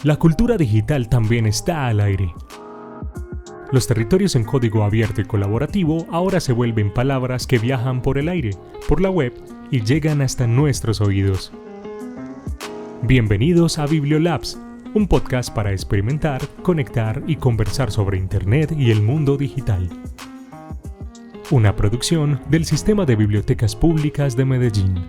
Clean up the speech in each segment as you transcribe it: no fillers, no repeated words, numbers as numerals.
La cultura digital también está al aire. Los territorios en código abierto y colaborativo ahora se vuelven palabras que viajan por el aire, por la web y llegan hasta nuestros oídos. Bienvenidos a Bibliolabs, un podcast para experimentar, conectar y conversar sobre Internet y el mundo digital. Una producción del Sistema de Bibliotecas Públicas de Medellín.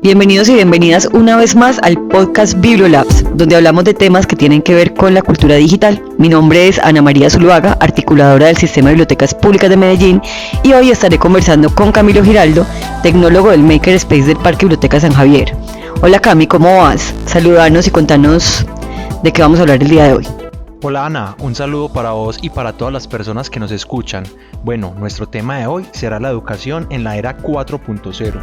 Bienvenidos y bienvenidas una vez más al podcast Bibliolabs, donde hablamos de temas que tienen que ver con la cultura digital. Mi nombre es Ana María Zuluaga, articuladora del Sistema de Bibliotecas Públicas de Medellín, y hoy estaré conversando con Camilo Giraldo, tecnólogo del Makerspace del Parque Biblioteca San Javier. Hola Cami, ¿cómo vas? Saludanos y contanos de qué vamos a hablar el día de hoy. Hola Ana, un saludo para vos y para todas las personas que nos escuchan. Bueno, nuestro tema de hoy será la educación en la era 4.0.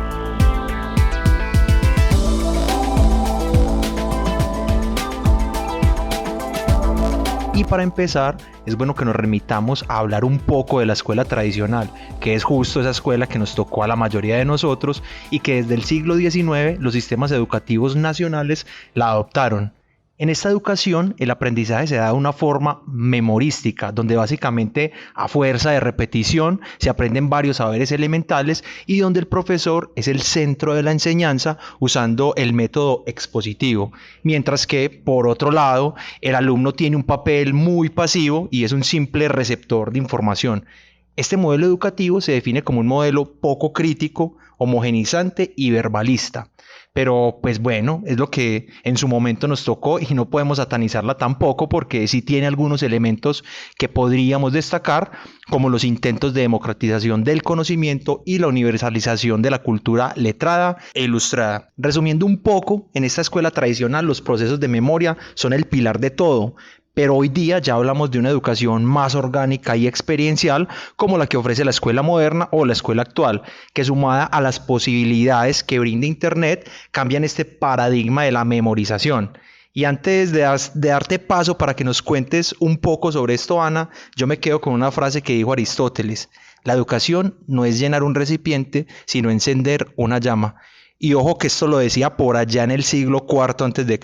Y para empezar, es bueno que nos remitamos a hablar un poco de la escuela tradicional, que es justo esa escuela que nos tocó a la mayoría de nosotros y que desde el siglo XIX los sistemas educativos nacionales la adoptaron. En esta educación, el aprendizaje se da de una forma memorística, donde básicamente a fuerza de repetición se aprenden varios saberes elementales y donde el profesor es el centro de la enseñanza usando el método expositivo, mientras que, por otro lado, el alumno tiene un papel muy pasivo y es un simple receptor de información. Este modelo educativo se define como un modelo poco crítico, homogeneizante y verbalista. Pero pues bueno, es lo que en su momento nos tocó y no podemos satanizarla tampoco porque sí tiene algunos elementos que podríamos destacar, como los intentos de democratización del conocimiento y la universalización de la cultura letrada e ilustrada. Resumiendo un poco, en esta escuela tradicional los procesos de memoria son el pilar de todo. Pero hoy día ya hablamos de una educación más orgánica y experiencial como la que ofrece la escuela moderna o la escuela actual, que sumada a las posibilidades que brinda Internet cambian este paradigma de la memorización. Y antes de darte paso para que nos cuentes un poco sobre esto, Ana, yo me quedo con una frase que dijo Aristóteles: la educación no es llenar un recipiente, sino encender una llama. Y ojo que esto lo decía por allá en el siglo IV a.C.,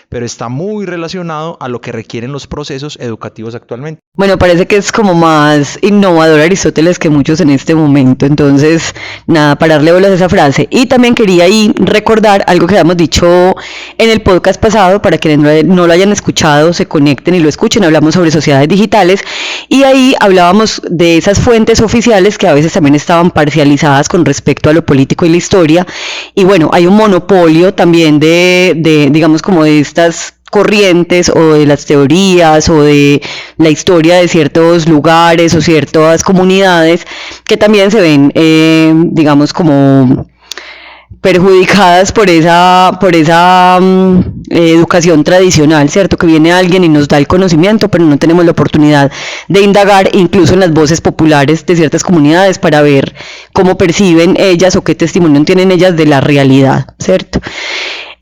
pero está muy relacionado a lo que requieren los procesos educativos actualmente. Bueno, parece que es como más innovador Aristóteles que muchos en este momento, entonces nada, para darle bolas a esa frase. Y también quería ahí recordar algo que habíamos dicho en el podcast pasado, para quienes no lo hayan escuchado, se conecten y lo escuchen. Hablamos sobre sociedades digitales y ahí hablábamos de esas fuentes oficiales que a veces también estaban parcializadas con respecto a lo político y la historia. Y bueno, hay un monopolio también de digamos como de estas corrientes o de las teorías o de la historia de ciertos lugares o ciertas comunidades que también se ven, digamos como perjudicadas por esa educación tradicional, ¿cierto? Que viene alguien y nos da el conocimiento, pero no tenemos la oportunidad de indagar incluso en las voces populares de ciertas comunidades para ver cómo perciben ellas o qué testimonio tienen ellas de la realidad, ¿cierto?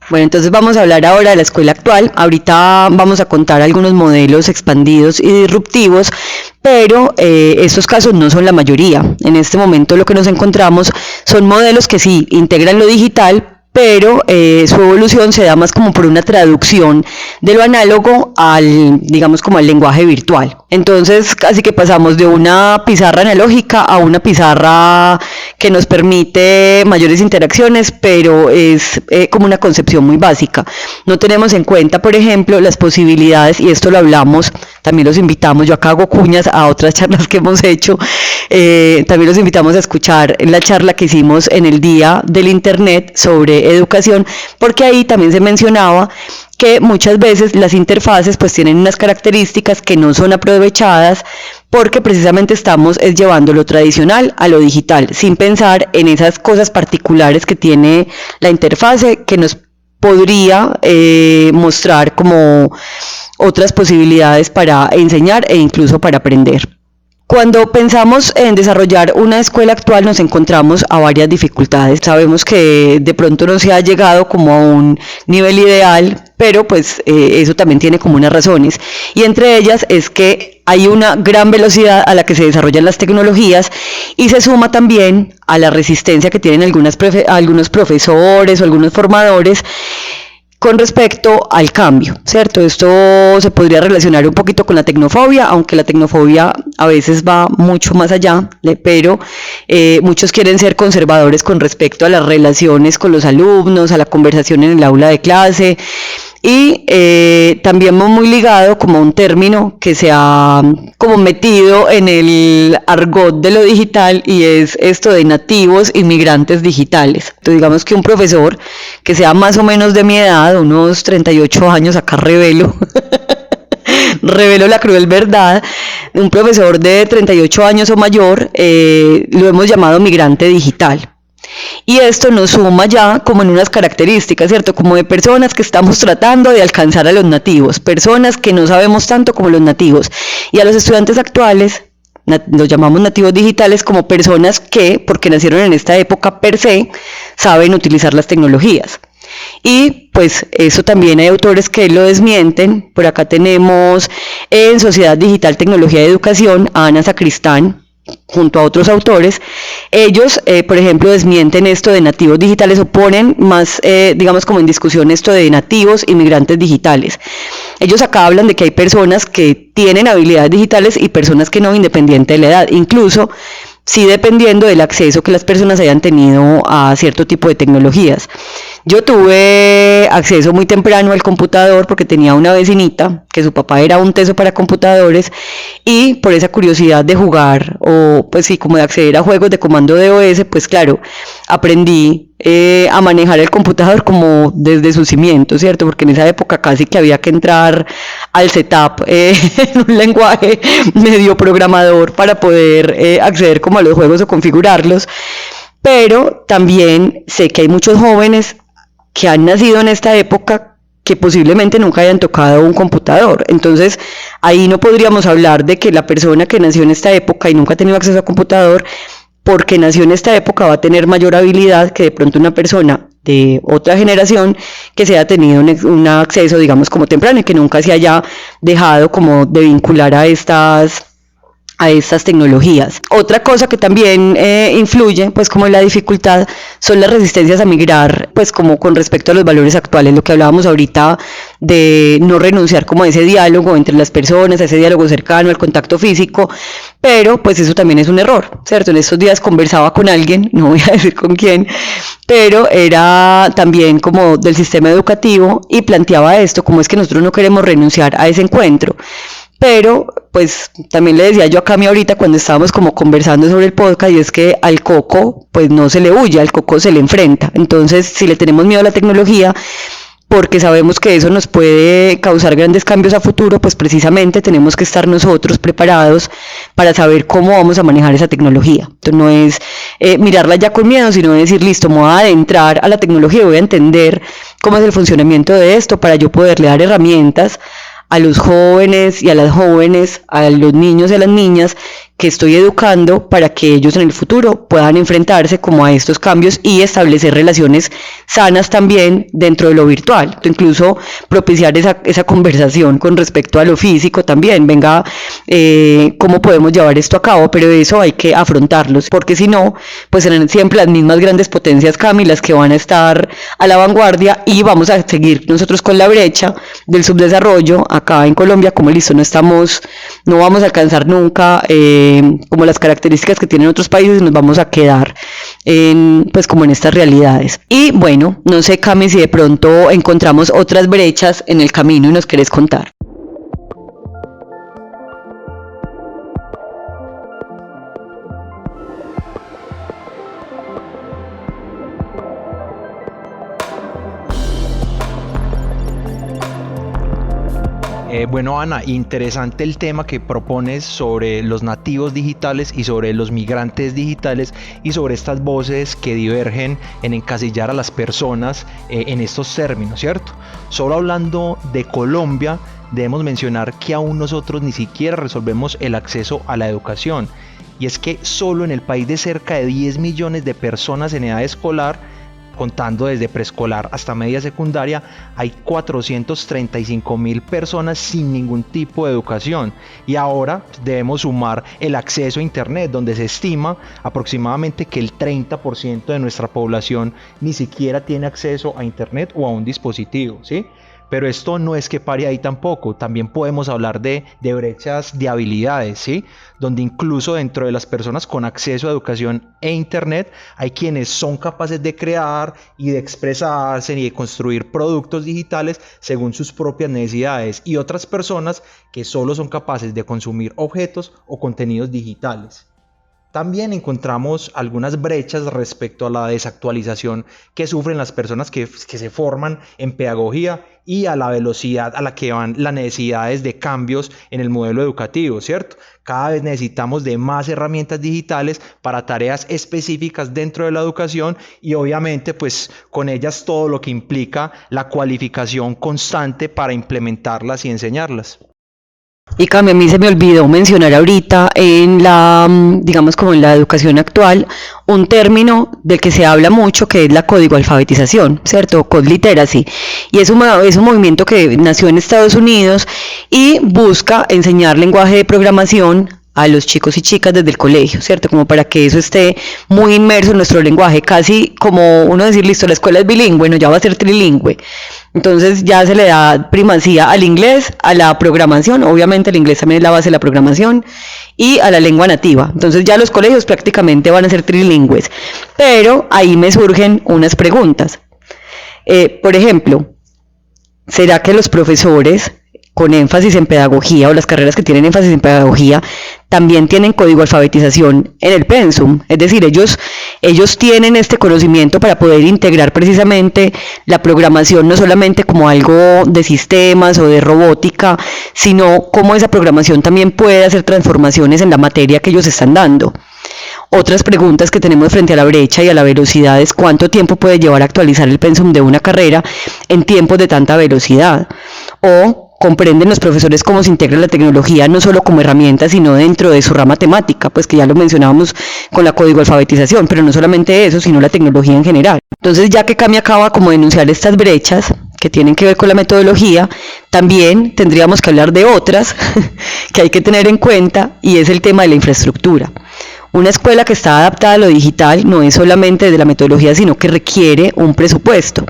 Bueno, entonces vamos a hablar ahora de la escuela actual. Ahorita vamos a contar algunos modelos expandidos y disruptivos, pero estos casos no son la mayoría. En este momento lo que nos encontramos son modelos que sí integran lo digital, pero su evolución se da más como por una traducción de lo análogo al, digamos, como al lenguaje virtual. Entonces, casi que pasamos de una pizarra analógica a una pizarra que nos permite mayores interacciones, pero es como una concepción muy básica. No tenemos en cuenta, por ejemplo, las posibilidades, y esto lo hablamos, también los invitamos, yo acá hago cuñas a otras charlas que hemos hecho, también los invitamos a escuchar la charla que hicimos en el Día del Internet sobre educación, porque ahí también se mencionaba que muchas veces las interfaces pues tienen unas características que no son aprovechadas porque precisamente estamos llevando lo tradicional a lo digital, sin pensar en esas cosas particulares que tiene la interfase que nos podría mostrar como otras posibilidades para enseñar e incluso para aprender. Cuando pensamos en desarrollar una escuela actual nos encontramos a varias dificultades. Sabemos que de pronto no se ha llegado como a un nivel ideal, pero pues eso también tiene como unas razones. Y entre ellas es que hay una gran velocidad a la que se desarrollan las tecnologías y se suma también a la resistencia que tienen algunos profesores o algunos formadores con respecto al cambio, ¿cierto? Esto se podría relacionar un poquito con la tecnofobia, aunque la tecnofobia a veces va mucho más allá, pero muchos quieren ser conservadores con respecto a las relaciones con los alumnos, a la conversación en el aula de clase, y también muy ligado como un término que se ha como metido en el argot de lo digital, y es esto de nativos inmigrantes digitales. Entonces digamos que un profesor que sea más o menos de mi edad, unos 38 años, acá revelo revelo la cruel verdad, un profesor de 38 años o mayor, lo hemos llamado migrante digital. Y esto nos suma ya como en unas características, ¿cierto? Como de personas que estamos tratando de alcanzar a los nativos, personas que no sabemos tanto como los nativos. Y a los estudiantes actuales los llamamos nativos digitales como personas que, porque nacieron en esta época per se, saben utilizar las tecnologías. Y pues eso también hay autores que lo desmienten. Por acá tenemos en Sociedad Digital, Tecnología y Educación a Ana Sacristán, junto a otros autores. Ellos, por ejemplo, desmienten esto de nativos digitales, o ponen más, digamos, como en discusión esto de nativos inmigrantes digitales. Ellos acá hablan de que hay personas que tienen habilidades digitales y personas que no, independiente de la edad, incluso sí dependiendo del acceso que las personas hayan tenido a cierto tipo de tecnologías. Yo tuve acceso muy temprano al computador porque tenía una vecinita que su papá era un teso para computadores, y por esa curiosidad de jugar, o pues sí, como de acceder a juegos de comando DOS, pues claro, aprendí a manejar el computador como desde su cimiento, ¿cierto? Porque en esa época casi que había que entrar al setup en un lenguaje medio programador para poder acceder como a los juegos o configurarlos. Pero también sé que hay muchos jóvenes que han nacido en esta época que posiblemente nunca hayan tocado un computador. Entonces ahí no podríamos hablar de que la persona que nació en esta época y nunca ha tenido acceso a computador, porque nació en esta época, va a tener mayor habilidad que de pronto una persona de otra generación que se haya tenido un acceso, digamos, como temprano, y que nunca se haya dejado como de vincular a estas tecnologías. Otra cosa que también influye, pues como la dificultad, son las resistencias a migrar, pues como con respecto a los valores actuales, lo que hablábamos ahorita de no renunciar como a ese diálogo entre las personas, a ese diálogo cercano, al contacto físico, pero pues eso también es un error, ¿cierto? En estos días conversaba con alguien, no voy a decir con quién, pero era también como del sistema educativo, y planteaba esto, como es que nosotros no queremos renunciar a ese encuentro. Pero pues también le decía yo a Cami ahorita cuando estábamos como conversando sobre el podcast, y es que al coco pues no se le huye, al coco se le enfrenta. Entonces, si le tenemos miedo a la tecnología porque sabemos que eso nos puede causar grandes cambios a futuro, pues precisamente tenemos que estar nosotros preparados para saber cómo vamos a manejar esa tecnología. Entonces no es mirarla ya con miedo, sino decir, listo, me voy a adentrar a la tecnología y voy a entender cómo es el funcionamiento de esto para yo poderle dar herramientas a los jóvenes y a las jóvenes, a los niños y a las niñas que estoy educando, para que ellos en el futuro puedan enfrentarse como a estos cambios y establecer relaciones sanas también dentro de lo virtual. Incluso propiciar esa conversación con respecto a lo físico también. Venga, ¿cómo podemos llevar esto a cabo? Pero eso hay que afrontarlos, porque si no, pues serán siempre las mismas grandes potencias, Cami, las que van a estar a la vanguardia, y vamos a seguir nosotros con la brecha del subdesarrollo acá en Colombia, como listo, no vamos a alcanzar nunca como las características que tienen otros países, y nos vamos a quedar pues como en estas realidades. Y bueno, no sé, Cami, si de pronto encontramos otras brechas en el camino y nos querés contar. Bueno, Ana, interesante el tema que propones sobre los nativos digitales y sobre los migrantes digitales, y sobre estas voces que divergen en encasillar a las personas en estos términos, ¿cierto? Solo hablando de Colombia, debemos mencionar que aún nosotros ni siquiera resolvemos el acceso a la educación. Y es que solo en el país de cerca de 10 millones de personas en edad escolar, contando desde preescolar hasta media secundaria, hay 435.000 personas sin ningún tipo de educación. Y ahora debemos sumar el acceso a internet, donde se estima aproximadamente que el 30% de nuestra población ni siquiera tiene acceso a internet o a un dispositivo, ¿sí? Pero esto no es que pare ahí tampoco, también podemos hablar de brechas de habilidades, ¿sí? Donde incluso dentro de las personas con acceso a educación e internet hay quienes son capaces de crear y de expresarse y de construir productos digitales según sus propias necesidades, y otras personas que solo son capaces de consumir objetos o contenidos digitales. También encontramos algunas brechas respecto a la desactualización que sufren las personas que se forman en pedagogía y a la velocidad a la que van las necesidades de cambios en el modelo educativo, ¿cierto? Cada vez necesitamos de más herramientas digitales para tareas específicas dentro de la educación, y obviamente pues con ellas todo lo que implica la cualificación constante para implementarlas y enseñarlas. Y Cami, a mí se me olvidó mencionar ahorita en la, digamos como en la educación actual, un término del que se habla mucho, que es la código alfabetización, ¿cierto? Code literacy. Y es un movimiento que nació en Estados Unidos y busca enseñar lenguaje de programación a los chicos y chicas desde el colegio, ¿cierto? Como para que eso esté muy inmerso en nuestro lenguaje, casi como uno decir, listo, la escuela es bilingüe, no, ya va a ser trilingüe. Entonces ya se le da primacía al inglés, a la programación, obviamente el inglés también es la base de la programación, y a la lengua nativa. Entonces ya los colegios prácticamente van a ser trilingües. Pero ahí me surgen unas preguntas. Por ejemplo, ¿será que los profesores con énfasis en pedagogía, o las carreras que tienen énfasis en pedagogía, también tienen código alfabetización en el pensum? Es decir, ellos tienen este conocimiento para poder integrar precisamente la programación, no solamente como algo de sistemas o de robótica, sino cómo esa programación también puede hacer transformaciones en la materia que ellos están dando. Otras preguntas que tenemos frente a la brecha y a la velocidad es cuánto tiempo puede llevar a actualizar el pensum de una carrera en tiempos de tanta velocidad, o comprenden los profesores cómo se integra la tecnología no solo como herramienta, sino dentro de su rama temática, pues que ya lo mencionábamos con la código alfabetización, pero no solamente eso, sino la tecnología en general. Entonces, ya que Cami acaba como de enunciar estas brechas que tienen que ver con la metodología, también tendríamos que hablar de otras que hay que tener en cuenta, y es el tema de la infraestructura. Una escuela que está adaptada a lo digital no es solamente de la metodología, sino que requiere un presupuesto.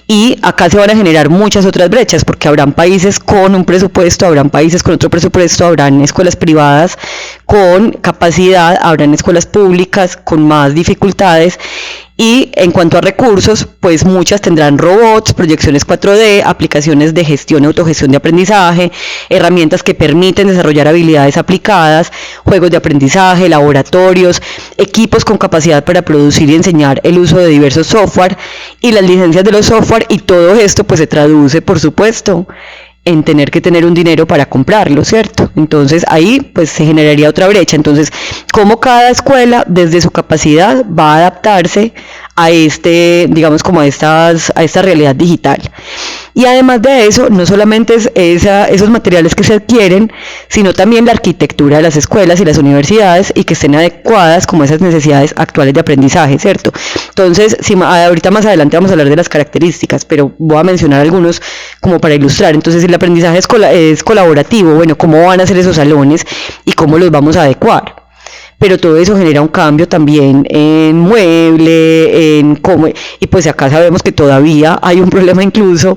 Y acá se van a generar muchas otras brechas, porque habrán países con un presupuesto, habrán países con otro presupuesto, habrán escuelas privadas con capacidad, habrán escuelas públicas con más dificultades. Y en cuanto a recursos, pues muchas tendrán robots, proyecciones 4D, aplicaciones de gestión y autogestión de aprendizaje, herramientas que permiten desarrollar habilidades aplicadas, juegos de aprendizaje, laboratorios, equipos con capacidad para producir y enseñar el uso de diversos software y las licencias de los software, y todo esto pues se traduce, por supuesto, en tener que tener un dinero para comprarlo, ¿cierto? Entonces ahí pues se generaría otra brecha. Entonces, ¿cómo cada escuela desde su capacidad va a adaptarse a digamos como a esta realidad digital? Y además de eso, no solamente es esos materiales que se adquieren, sino también la arquitectura de las escuelas y las universidades, y que estén adecuadas como a esas necesidades actuales de aprendizaje, ¿cierto? Entonces, ahorita más adelante vamos a hablar de las características, pero voy a mencionar algunos como para ilustrar. Entonces, si el aprendizaje es colaborativo, bueno, ¿cómo van a ser esos salones y cómo los vamos a adecuar? Pero todo eso genera un cambio también en mueble, en cómo, y pues acá sabemos que todavía hay un problema incluso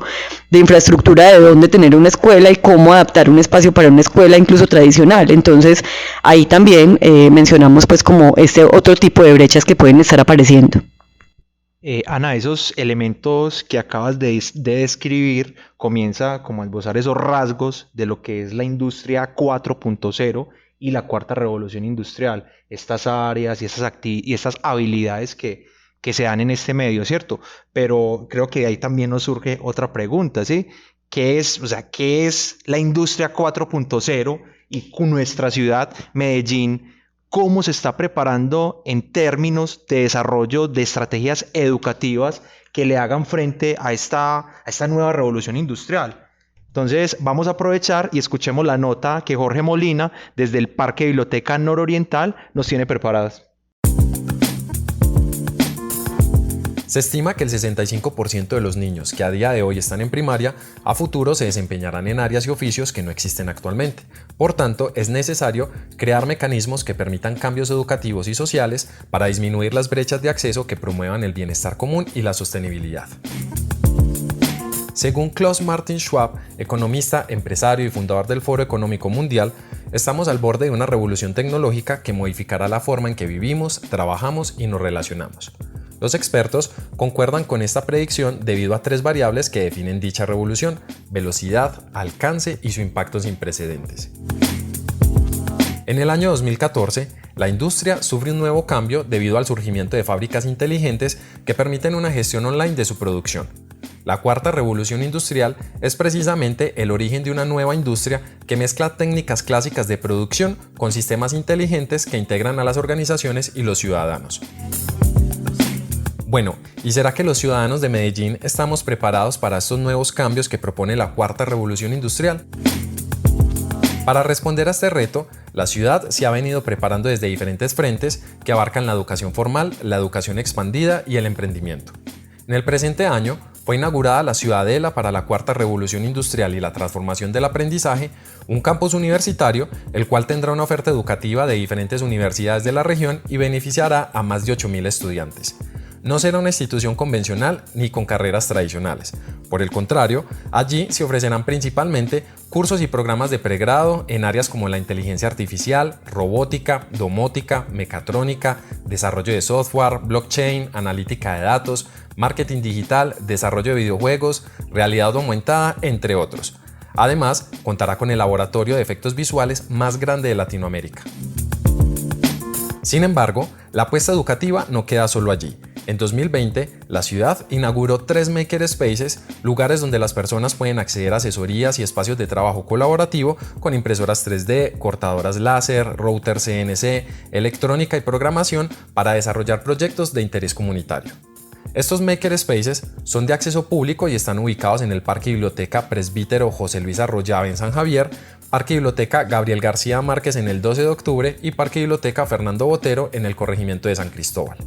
de infraestructura, de dónde tener una escuela y cómo adaptar un espacio para una escuela incluso tradicional. Entonces ahí también mencionamos pues como este otro tipo de brechas que pueden estar apareciendo. Ana, esos elementos que acabas de describir comienza como a esbozar esos rasgos de lo que es la industria 4.0 y la cuarta revolución industrial, estas áreas y estas habilidades que se dan en este medio, ¿cierto? Pero creo que ahí también nos surge otra pregunta, ¿sí? ¿Qué es la industria 4.0 y con nuestra ciudad, Medellín, cómo se está preparando en términos de desarrollo de estrategias educativas que le hagan frente a esta nueva revolución industrial? Entonces vamos a aprovechar y escuchemos la nota que Jorge Molina desde el Parque Biblioteca Nororiental nos tiene preparadas. Se estima que el 65% de los niños que a día de hoy están en primaria, a futuro se desempeñarán en áreas y oficios que no existen actualmente. Por tanto, es necesario crear mecanismos que permitan cambios educativos y sociales para disminuir las brechas de acceso que promuevan el bienestar común y la sostenibilidad. Según Klaus Martin Schwab, economista, empresario y fundador del Foro Económico Mundial, estamos al borde de una revolución tecnológica que modificará la forma en que vivimos, trabajamos y nos relacionamos. Los expertos concuerdan con esta predicción debido a 3 variables que definen dicha revolución: velocidad, alcance y su impacto sin precedentes. En el año 2014, la industria sufre un nuevo cambio debido al surgimiento de fábricas inteligentes que permiten una gestión online de su producción. La cuarta revolución industrial es precisamente el origen de una nueva industria que mezcla técnicas clásicas de producción con sistemas inteligentes que integran a las organizaciones y los ciudadanos. Bueno, ¿y será que los ciudadanos de Medellín estamos preparados para estos nuevos cambios que propone la cuarta revolución industrial? Para responder a este reto, la ciudad se ha venido preparando desde diferentes frentes que abarcan la educación formal, la educación expandida y el emprendimiento. En el presente año fue inaugurada la Ciudadela para la cuarta revolución industrial y la transformación del aprendizaje, un campus universitario, el cual tendrá una oferta educativa de diferentes universidades de la región y beneficiará a más de 8.000 estudiantes. No será una institución convencional ni con carreras tradicionales. Por el contrario, allí se ofrecerán principalmente cursos y programas de pregrado en áreas como la inteligencia artificial, robótica, domótica, mecatrónica, desarrollo de software, blockchain, analítica de datos, marketing digital, desarrollo de videojuegos, realidad aumentada, entre otros. Además, contará con el laboratorio de efectos visuales más grande de Latinoamérica. Sin embargo, la apuesta educativa no queda solo allí. En 2020, la ciudad inauguró 3 Makerspaces, lugares donde las personas pueden acceder a asesorías y espacios de trabajo colaborativo con impresoras 3D, cortadoras láser, routers CNC, electrónica y programación para desarrollar proyectos de interés comunitario. Estos Makerspaces son de acceso público y están ubicados en el Parque Biblioteca Presbítero José Luis Arroyave en San Javier, Parque Biblioteca Gabriel García Márquez en el 12 de octubre y Parque Biblioteca Fernando Botero en el corregimiento de San Cristóbal.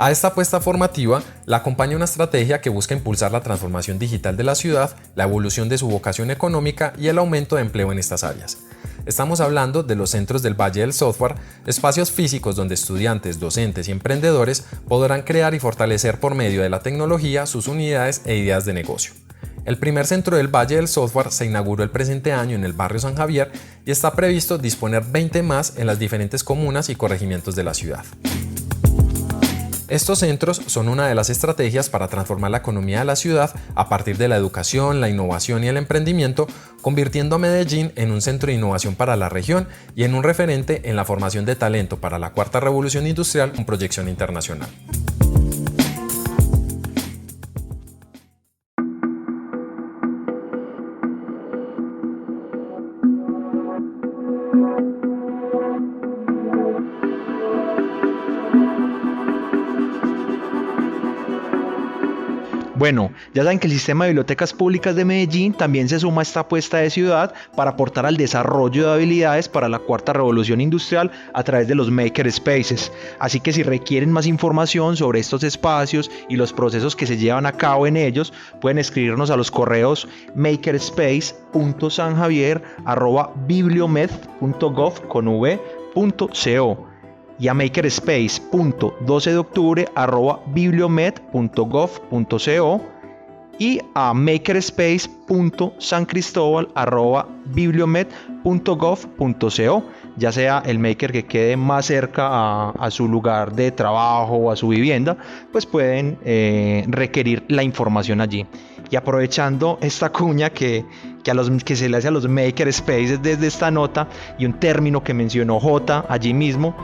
A esta apuesta formativa la acompaña una estrategia que busca impulsar la transformación digital de la ciudad, la evolución de su vocación económica y el aumento de empleo en estas áreas. Estamos hablando de los centros del Valle del Software, espacios físicos donde estudiantes, docentes y emprendedores podrán crear y fortalecer por medio de la tecnología sus unidades e ideas de negocio. El primer centro del Valle del Software se inauguró el presente año en el barrio San Javier y está previsto disponer 20 más en las diferentes comunas y corregimientos de la ciudad. Estos centros son una de las estrategias para transformar la economía de la ciudad a partir de la educación, la innovación y el emprendimiento, convirtiendo a Medellín en un centro de innovación para la región y en un referente en la formación de talento para la cuarta revolución industrial con proyección internacional. Bueno, ya saben que el Sistema de Bibliotecas Públicas de Medellín también se suma a esta apuesta de ciudad para aportar al desarrollo de habilidades para la cuarta revolución industrial a través de los Makerspaces. Así que si requieren más información sobre estos espacios y los procesos que se llevan a cabo en ellos, pueden escribirnos a los correos makerspace.sanjavier@bibliomed.gov.co y a makerspace.12deoctubre@bibliomed.gov.co y a makerspace.sancristobal@bibliomed.gov.co, ya sea el maker que quede más cerca a su lugar de trabajo o a su vivienda, pues pueden requerir la información allí. Y aprovechando esta cuña que se le hace a los makerspaces desde esta nota y un término que mencionó J allí mismo,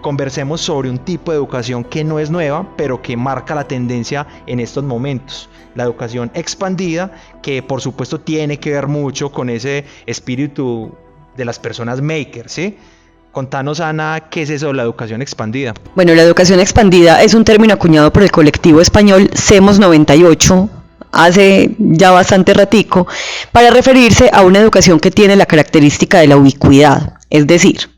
conversemos sobre un tipo de educación que no es nueva, pero que marca la tendencia en estos momentos. La educación expandida, que por supuesto tiene que ver mucho con ese espíritu de las personas makers, ¿sí? Contanos, Ana, ¿qué es eso de la educación expandida? Bueno, la educación expandida es un término acuñado por el colectivo español SEMOS 98, hace ya bastante ratico, para referirse a una educación que tiene la característica de la ubicuidad, es decir,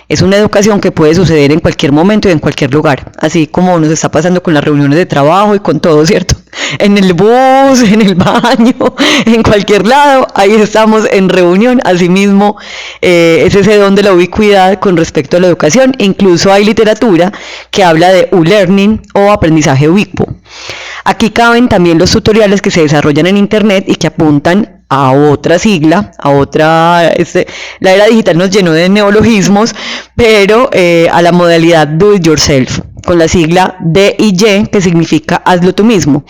es una educación que puede suceder en cualquier momento y en cualquier lugar, así como nos está pasando con las reuniones de trabajo y con todo, ¿cierto? En el bus, en el baño, en cualquier lado, ahí estamos en reunión. Asimismo, es ese don de la ubicuidad con respecto a la educación. Incluso hay literatura que habla de U-Learning o aprendizaje ubicuo. Aquí caben también los tutoriales que se desarrollan en Internet y que apuntan a otra sigla, la era digital nos llenó de neologismos, pero a la modalidad Do It Yourself, con la sigla DIY, que significa hazlo tú mismo.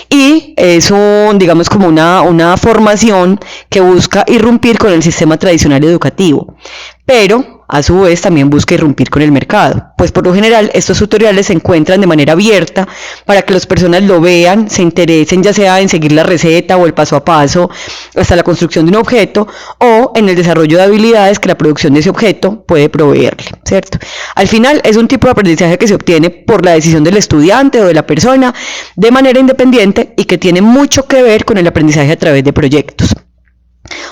Y es digamos como una formación que busca irrumpir con el sistema tradicional educativo, pero a su vez también busca irrumpir con el mercado, pues por lo general estos tutoriales se encuentran de manera abierta para que las personas lo vean, se interesen ya sea en seguir la receta o el paso a paso hasta la construcción de un objeto o en el desarrollo de habilidades que la producción de ese objeto puede proveerle, ¿cierto? Al final es un tipo de aprendizaje que se obtiene por la decisión del estudiante o de la persona de manera independiente y que tiene mucho que ver con el aprendizaje a través de proyectos.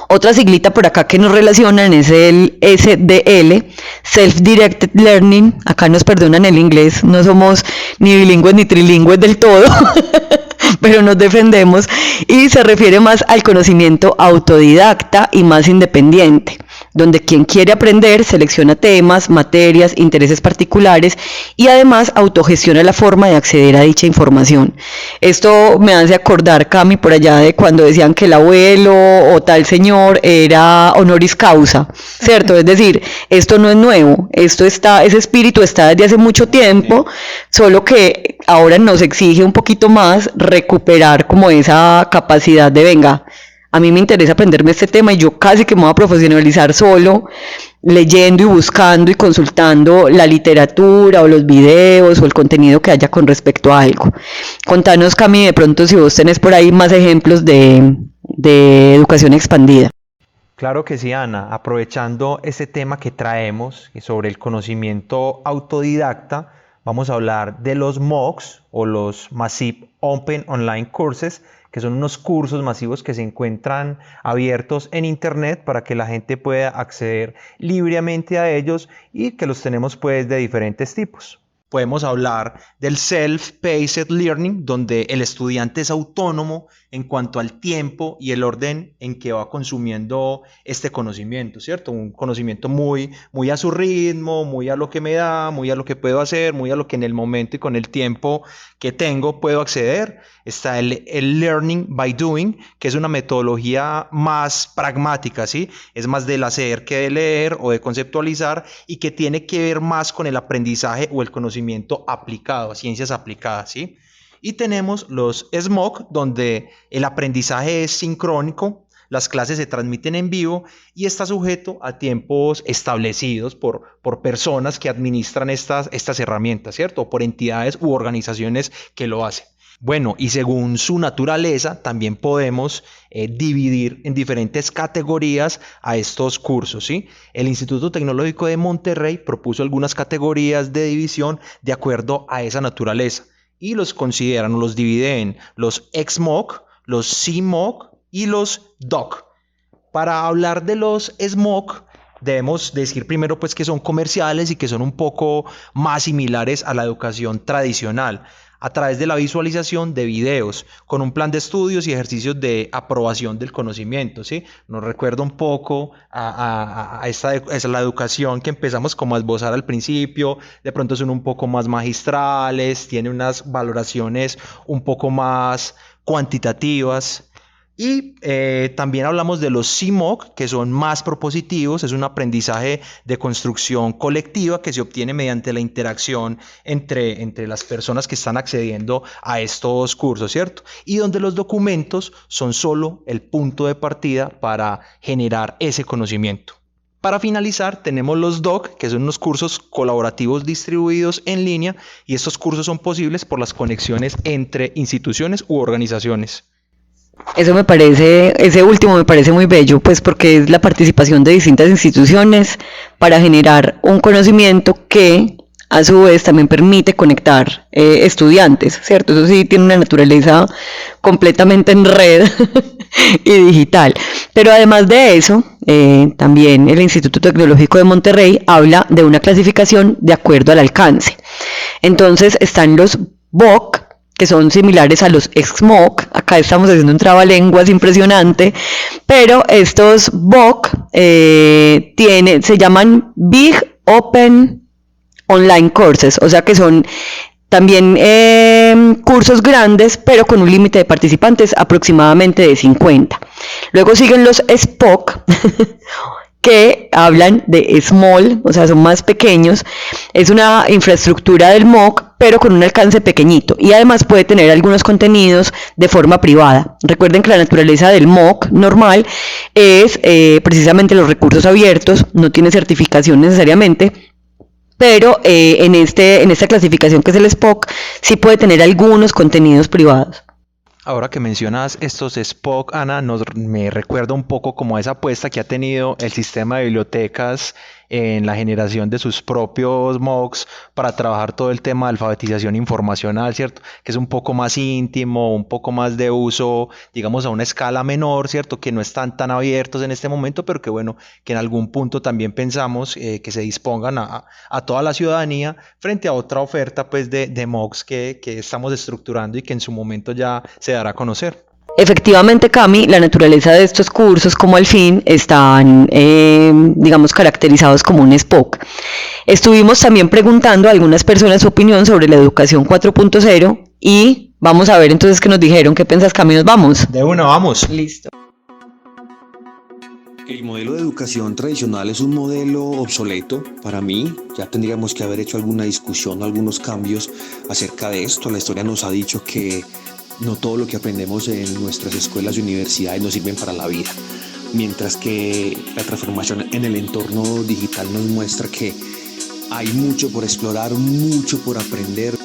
Otra siglita por acá que nos relacionan es el SDL, Self-Directed Learning. Acá nos perdonan el inglés, no somos ni bilingües ni trilingües del todo, pero nos defendemos, y se refiere más al conocimiento autodidacta y más independiente, donde quien quiere aprender selecciona temas, materias, intereses particulares y además autogestiona la forma de acceder a dicha información. Esto me hace acordar, Cami, por allá de cuando decían que el abuelo o tal señor era honoris causa, ¿cierto? Es decir, esto no es nuevo, ese espíritu está desde hace mucho tiempo, solo que ahora nos exige un poquito más recuperar como esa capacidad de venga, a mí me interesa aprenderme este tema y yo casi que me voy a profesionalizar solo, leyendo y buscando y consultando la literatura o los videos o el contenido que haya con respecto a algo. Contanos, Cami, de pronto si vos tenés por ahí más ejemplos de educación expandida. Claro que sí, Ana. Aprovechando este tema que traemos sobre el conocimiento autodidacta, vamos a hablar de los MOOCs o los Massive Open Online Courses, que son unos cursos masivos que se encuentran abiertos en Internet para que la gente pueda acceder libremente a ellos y que los tenemos pues de diferentes tipos. Podemos hablar del Self-Paced Learning, donde el estudiante es autónomo en cuanto al tiempo y el orden en que va consumiendo este conocimiento, ¿cierto? Un conocimiento muy a su ritmo, muy a lo que me da, muy a lo que puedo hacer, muy a lo que en el momento y con el tiempo que tengo puedo acceder. Está el Learning by Doing, que es una metodología más pragmática, ¿sí? Es más del hacer que de leer o de conceptualizar y que tiene que ver más con el aprendizaje o el conocimiento aplicado, ciencias aplicadas, ¿sí? Y tenemos los SMOOC, donde el aprendizaje es sincrónico, las clases se transmiten en vivo y está sujeto a tiempos establecidos por personas que administran estas herramientas, ¿cierto? O por entidades u organizaciones que lo hacen. Bueno, y según su naturaleza, también podemos dividir en diferentes categorías a estos cursos, ¿sí? El Instituto Tecnológico de Monterrey propuso algunas categorías de división de acuerdo a esa naturaleza y los consideran o los dividen en los XMOOC, los CMOOC y los DOC. Para hablar de los SMOOC, debemos decir primero pues que son comerciales y que son un poco más similares a la educación tradicional, a través de la visualización de videos, con un plan de estudios y ejercicios de aprobación del conocimiento, ¿sí? Nos recuerda un poco a la educación que empezamos como a esbozar al principio, de pronto son un poco más magistrales, tiene unas valoraciones un poco más cuantitativas. Y también hablamos de los CMOOC, que son más propositivos, es un aprendizaje de construcción colectiva que se obtiene mediante la interacción entre las personas que están accediendo a estos cursos, ¿cierto? Y donde los documentos son solo el punto de partida para generar ese conocimiento. Para finalizar, tenemos los DOC, que son unos cursos colaborativos distribuidos en línea, y estos cursos son posibles por las conexiones entre instituciones u organizaciones. Ese último me parece muy bello, pues porque es la participación de distintas instituciones para generar un conocimiento que a su vez también permite conectar estudiantes, ¿cierto? Eso sí tiene una naturaleza completamente en red y digital. Pero además de eso, también el Instituto Tecnológico de Monterrey habla de una clasificación de acuerdo al alcance. Entonces están los BOC, que son similares a los SMOC. Acá estamos haciendo un trabalenguas impresionante, pero estos BOC se llaman Big Open Online Courses, o sea que son también cursos grandes, pero con un límite de participantes aproximadamente de 50. Luego siguen los SPOC, que hablan de small, o sea, son más pequeños. Es una infraestructura del MOOC, pero con un alcance pequeñito, y además puede tener algunos contenidos de forma privada. Recuerden que la naturaleza del MOOC normal es precisamente los recursos abiertos, no tiene certificación necesariamente, pero en esta clasificación que es el SPOC, sí puede tener algunos contenidos privados. Ahora que mencionas estos SPOC, Ana, me recuerda un poco como a esa apuesta que ha tenido el sistema de bibliotecas en la generación de sus propios MOOCs para trabajar todo el tema de alfabetización informacional, ¿cierto? Que es un poco más íntimo, un poco más de uso, digamos, a una escala menor, ¿cierto? Que no están tan abiertos en este momento, pero que bueno, que en algún punto también pensamos que se dispongan a toda la ciudadanía frente a otra oferta pues de MOOCs que estamos estructurando y que en su momento ya se dará a conocer. Efectivamente, Cami, la naturaleza de estos cursos, como al fin, están, digamos, caracterizados como un SPOC. Estuvimos también preguntando a algunas personas su opinión sobre la educación 4.0 y vamos a ver entonces qué nos dijeron. ¿Qué piensas, Cami? ¿Nos vamos? De una, vamos. Listo. El modelo de educación tradicional es un modelo obsoleto para mí. Ya tendríamos que haber hecho alguna discusión, algunos cambios acerca de esto. La historia nos ha dicho que no todo lo que aprendemos en nuestras escuelas y universidades nos sirven para la vida, mientras que la transformación en el entorno digital nos muestra que hay mucho por explorar, mucho por aprender.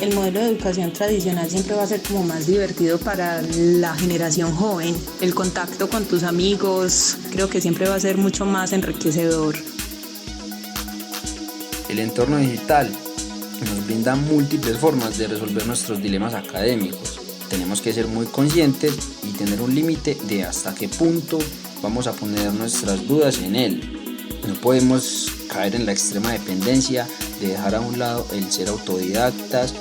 El modelo de educación tradicional siempre va a ser como más divertido para la generación joven. El contacto con tus amigos creo que siempre va a ser mucho más enriquecedor. El entorno digital nos brinda múltiples formas de resolver nuestros dilemas académicos. Tenemos que ser muy conscientes y tener un límite de hasta qué punto vamos a poner nuestras dudas en él. No podemos caer en la extrema dependencia de dejar a un lado el ser autodidactas.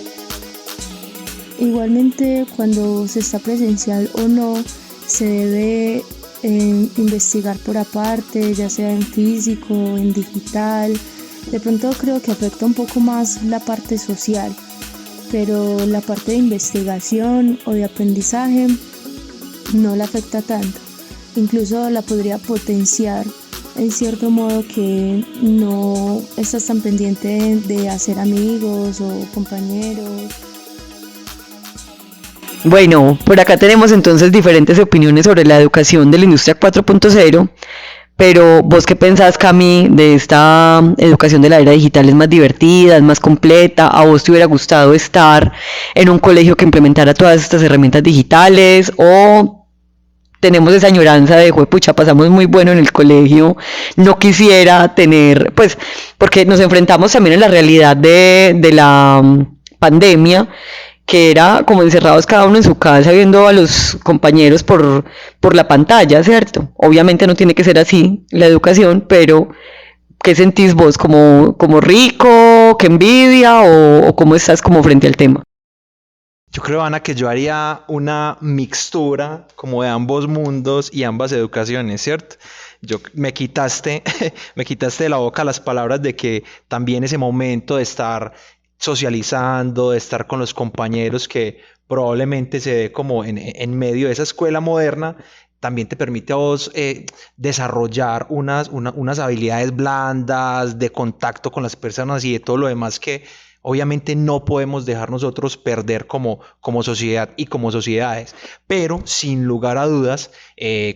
Igualmente, cuando se está presencial o no, se debe investigar por aparte, ya sea en físico, en digital. De pronto creo que afecta un poco más la parte social, pero la parte de investigación o de aprendizaje no la afecta tanto. Incluso la podría potenciar en cierto modo, que no estás tan pendiente de hacer amigos o compañeros. Bueno, por acá tenemos entonces diferentes opiniones sobre la educación de la industria 4.0. Pero vos qué pensás, Cami, de esta educación de la era digital. ¿Es más divertida, es más completa? ¿A vos te hubiera gustado estar en un colegio que implementara todas estas herramientas digitales? ¿O tenemos esa añoranza de, pucha, pasamos muy bueno en el colegio, no quisiera tener, pues, porque nos enfrentamos también a la realidad de la pandemia, que era como encerrados cada uno en su casa viendo a los compañeros por la pantalla, ¿cierto? Obviamente no tiene que ser así la educación, pero ¿qué sentís vos? ¿Como rico, qué envidia o cómo estás como frente al tema? Yo creo, Ana, que yo haría una mixtura como de ambos mundos y ambas educaciones, ¿cierto? Me quitaste de la boca las palabras de que también ese momento de estar socializando, de estar con los compañeros que probablemente se ve como en medio de esa escuela moderna, también te permite a vos desarrollar unas habilidades blandas de contacto con las personas y de todo lo demás que obviamente no podemos dejar nosotros perder como sociedad y como sociedades. Pero sin lugar a dudas,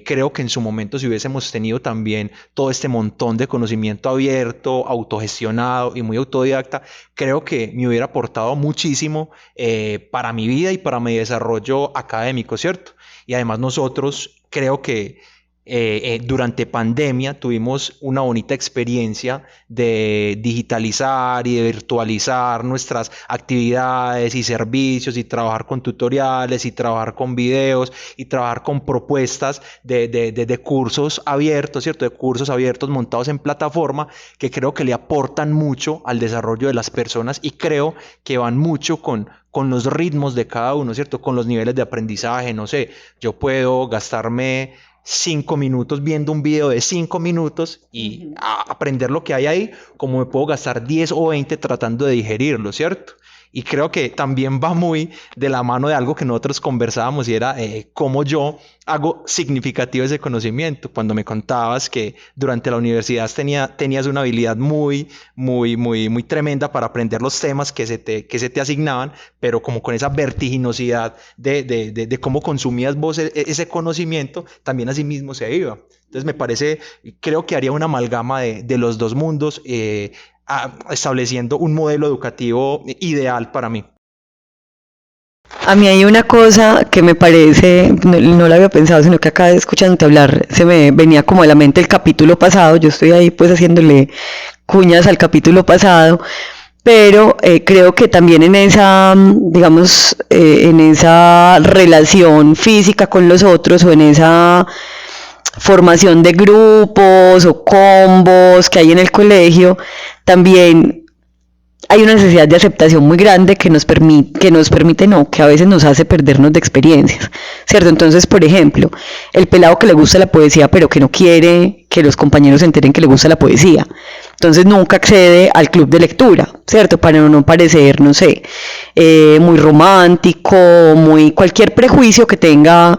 creo que en su momento, si hubiésemos tenido también todo este montón de conocimiento abierto, autogestionado y muy autodidacta, creo que me hubiera aportado muchísimo para mi vida y para mi desarrollo académico, ¿cierto? Y además nosotros creo que durante pandemia tuvimos una bonita experiencia de digitalizar y de virtualizar nuestras actividades y servicios y trabajar con tutoriales y trabajar con videos y trabajar con propuestas de cursos abiertos, ¿cierto? De cursos abiertos montados en plataforma que creo que le aportan mucho al desarrollo de las personas y creo que van mucho con los ritmos de cada uno, ¿cierto? Con los niveles de aprendizaje, no sé, yo puedo gastarme 5 minutos viendo un video de 5 minutos y aprender lo que hay ahí, como me puedo gastar 10 o 20 tratando de digerirlo, ¿cierto? Y creo que también va muy de la mano de algo que nosotros conversábamos y era cómo yo hago significativo ese conocimiento. Cuando me contabas que durante la universidad tenías una habilidad muy tremenda para aprender los temas que se te asignaban, pero como con esa vertiginosidad de cómo consumías vos ese conocimiento, también así mismo se iba. Entonces creo que haría una amalgama de los dos mundos, estableciendo un modelo educativo ideal para mí. A mí hay una cosa que me parece, no la había pensado, sino que acá escuchándote hablar se me venía como a la mente el capítulo pasado. Yo estoy ahí pues haciéndole cuñas al capítulo pasado, pero creo que también en esa, digamos, en esa relación física con los otros o en esa formación de grupos o combos que hay en el colegio, también hay una necesidad de aceptación muy grande que a veces nos hace perdernos de experiencias, ¿cierto? Entonces, por ejemplo, el pelado que le gusta la poesía pero que no quiere que los compañeros se enteren que le gusta la poesía, entonces nunca accede al club de lectura, ¿cierto? Para no parecer, no sé, muy romántico, cualquier prejuicio que tenga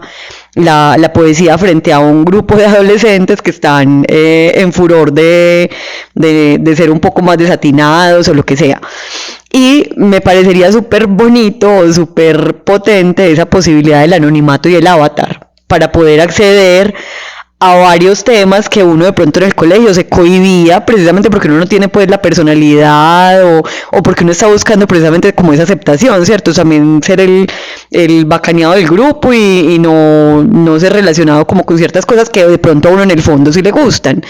la poesía frente a un grupo de adolescentes que están en furor de ser un poco más desatinados o lo que sea. Y me parecería súper bonito, súper potente esa posibilidad del anonimato y el avatar para poder acceder a varios temas que uno de pronto en el colegio se cohibía precisamente porque uno no tiene pues la personalidad o porque uno está buscando precisamente como esa aceptación, ¿cierto? También ser el bacaneado del grupo y no ser relacionado como con ciertas cosas que de pronto a uno en el fondo sí le gustan.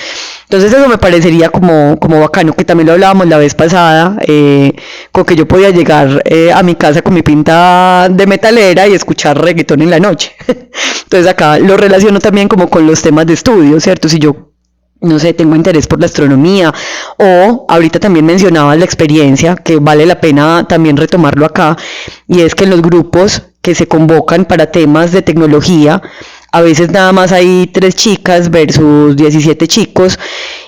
Entonces eso me parecería como bacano, que también lo hablábamos la vez pasada, con que yo podía llegar a mi casa con mi pinta de metalera y escuchar reggaetón en la noche. Entonces acá lo relaciono también como con los temas de estudio, ¿cierto? Si yo, no sé, tengo interés por la astronomía o ahorita también mencionabas la experiencia, que vale la pena también retomarlo acá, y es que en los grupos que se convocan para temas de tecnología, a veces nada más hay 3 chicas versus 17 chicos,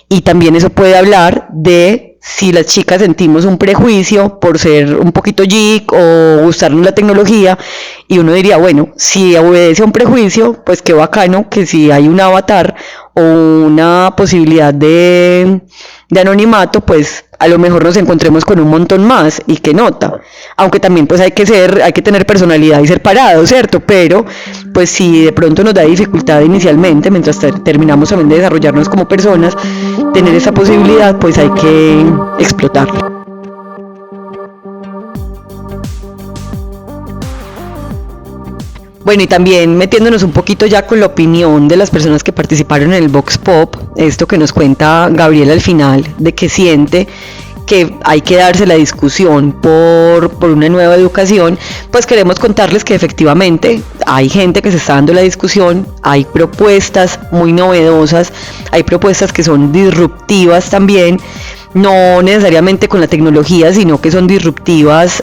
y también eso puede hablar de si las chicas sentimos un prejuicio por ser un poquito geek o gustarnos la tecnología, y uno diría, bueno, si obedece a un prejuicio, pues qué bacano que si hay un avatar o una posibilidad de anonimato, pues a lo mejor nos encontremos con un montón más y qué nota, aunque también pues hay que tener personalidad y ser parado, ¿cierto? Pero pues si de pronto nos da dificultad inicialmente, mientras terminamos también de desarrollarnos como personas, tener esa posibilidad, pues hay que explotarla. Bueno, y también metiéndonos un poquito ya con la opinión de las personas que participaron en el Vox Pop, esto que nos cuenta Gabriel al final, de que siente que hay que darse la discusión por una nueva educación, pues queremos contarles que efectivamente hay gente que se está dando la discusión, hay propuestas muy novedosas, hay propuestas que son disruptivas también, no necesariamente con la tecnología, sino que son disruptivas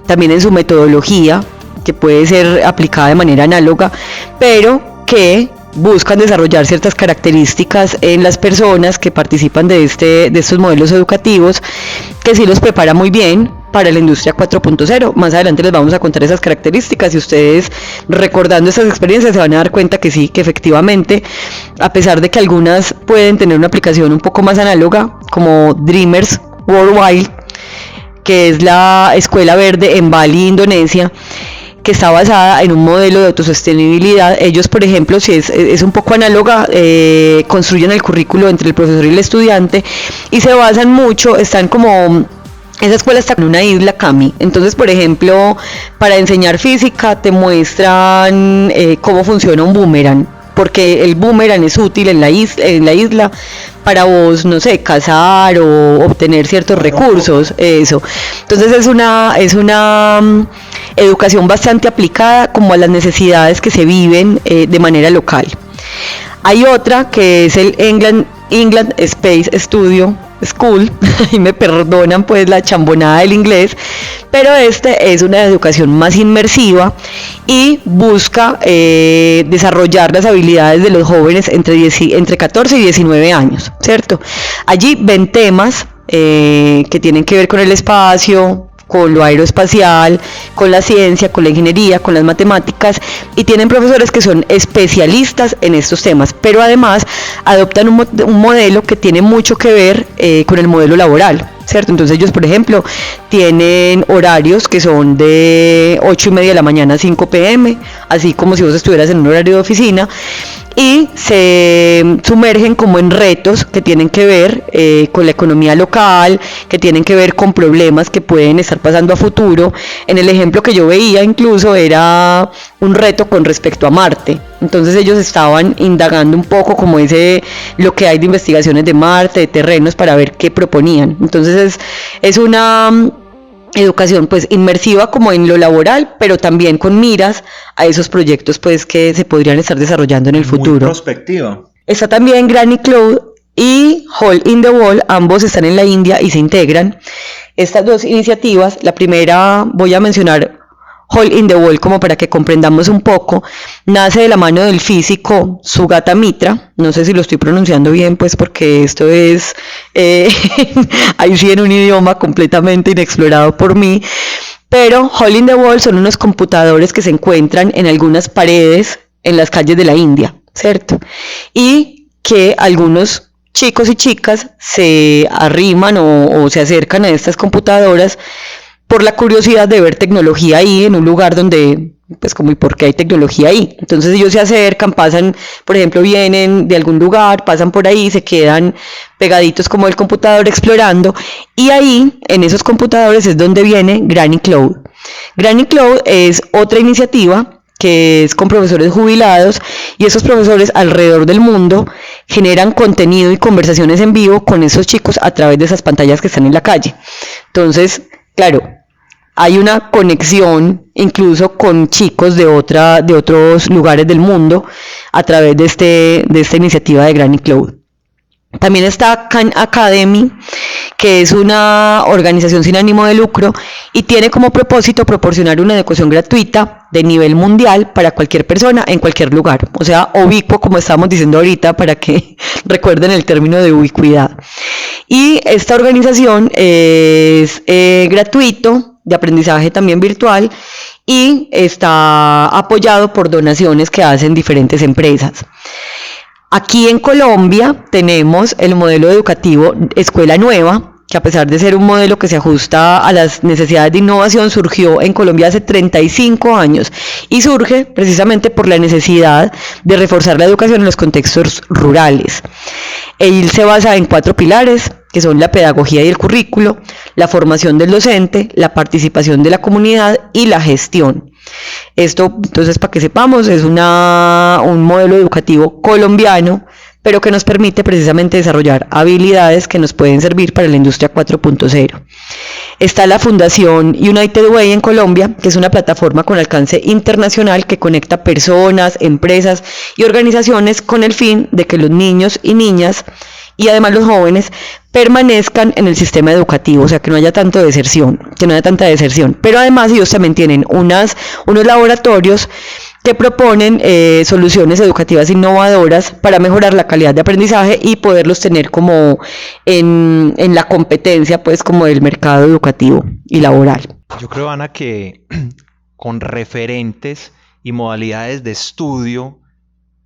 también en su metodología, que puede ser aplicada de manera análoga, pero que buscan desarrollar ciertas características en las personas que participan de estos modelos educativos, que sí los prepara muy bien para la industria 4.0. Más adelante les vamos a contar esas características y ustedes, recordando esas experiencias, se van a dar cuenta que sí, que efectivamente, a pesar de que algunas pueden tener una aplicación un poco más análoga, como Dreamers Worldwide, que es la escuela verde en Bali, Indonesia, que está basada en un modelo de autosostenibilidad. Ellos, por ejemplo, si es un poco análoga, construyen el currículo entre el profesor y el estudiante y se basan mucho, están como... Esa escuela está en una isla, Cami. Entonces, por ejemplo, para enseñar física te muestran cómo funciona un boomerang, porque el boomerang es útil en la isla para vos, no sé, cazar o obtener ciertos recursos, eso. Entonces es una educación bastante aplicada como a las necesidades que se viven de manera local. Hay otra que es el England Space Studio School, y me perdonan pues la chambonada del inglés, pero es una educación más inmersiva y busca desarrollar las habilidades de los jóvenes entre 14 y 19 años, ¿cierto? Allí ven temas que tienen que ver con el espacio, con lo aeroespacial, con la ciencia, con la ingeniería, con las matemáticas, y tienen profesores que son especialistas en estos temas, pero además adoptan un modelo que tiene mucho que ver con el modelo laboral, ¿cierto? Entonces ellos, por ejemplo, tienen horarios que son de 8:30 de la mañana a 5 p.m., así como si vos estuvieras en un horario de oficina, y se sumergen como en retos que tienen que ver con la economía local, que tienen que ver con problemas que pueden estar pasando a futuro. En el ejemplo que yo veía incluso era un reto con respecto a Marte. Entonces ellos estaban indagando un poco como lo que hay de investigaciones de Marte, de terrenos, para ver qué proponían. Entonces es una educación pues inmersiva como en lo laboral, pero también con miras a esos proyectos pues que se podrían estar desarrollando en el futuro. Muy prospectiva. Está también Granny Cloud y Hole in the Wall, ambos están en la India y se integran. Estas dos iniciativas, la primera voy a mencionar Hole in the Wall como para que comprendamos un poco, nace de la mano del físico Sugata Mitra, no sé si lo estoy pronunciando bien pues porque esto es ahí sí en un idioma completamente inexplorado por mí, pero Hole in the Wall son unos computadores que se encuentran en algunas paredes en las calles de la India, ¿cierto? Y que algunos chicos y chicas se arriman o se acercan a estas computadoras por la curiosidad de ver tecnología ahí en un lugar donde, pues como y por qué hay tecnología ahí. Entonces ellos se acercan, pasan, por ejemplo, vienen de algún lugar, pasan por ahí, se quedan pegaditos como el computador explorando, y ahí, en esos computadores es donde viene Granny Cloud. Granny Cloud es otra iniciativa que es con profesores jubilados, y esos profesores alrededor del mundo generan contenido y conversaciones en vivo con esos chicos a través de esas pantallas que están en la calle. Entonces, claro, hay una conexión incluso con chicos de otros lugares del mundo a través de esta iniciativa de Granny Cloud. También está Khan Academy, que es una organización sin ánimo de lucro y tiene como propósito proporcionar una educación gratuita de nivel mundial para cualquier persona en cualquier lugar. O sea, ubicuo, como estábamos diciendo ahorita, para que recuerden el término de ubicuidad. Y esta organización es gratuito, de aprendizaje también virtual, y está apoyado por donaciones que hacen diferentes empresas. Aquí en Colombia tenemos el modelo educativo Escuela Nueva, que a pesar de ser un modelo que se ajusta a las necesidades de innovación, surgió en Colombia hace 35 años y surge precisamente por la necesidad de reforzar la educación en los contextos rurales. Él se basa en 4 pilares, que son la pedagogía y el currículo, la formación del docente, la participación de la comunidad y la gestión. Esto, entonces, para que sepamos, es un modelo educativo colombiano, pero que nos permite precisamente desarrollar habilidades que nos pueden servir para la industria 4.0. Está la Fundación United Way en Colombia, que es una plataforma con alcance internacional que conecta personas, empresas y organizaciones con el fin de que los niños y niñas y además los jóvenes permanezcan en el sistema educativo, o sea, que no haya tanta deserción, pero además ellos también tienen unos laboratorios que proponen soluciones educativas innovadoras para mejorar la calidad de aprendizaje y poderlos tener como en la competencia, pues, como del mercado educativo y laboral. Yo creo, Ana, que con referentes y modalidades de estudio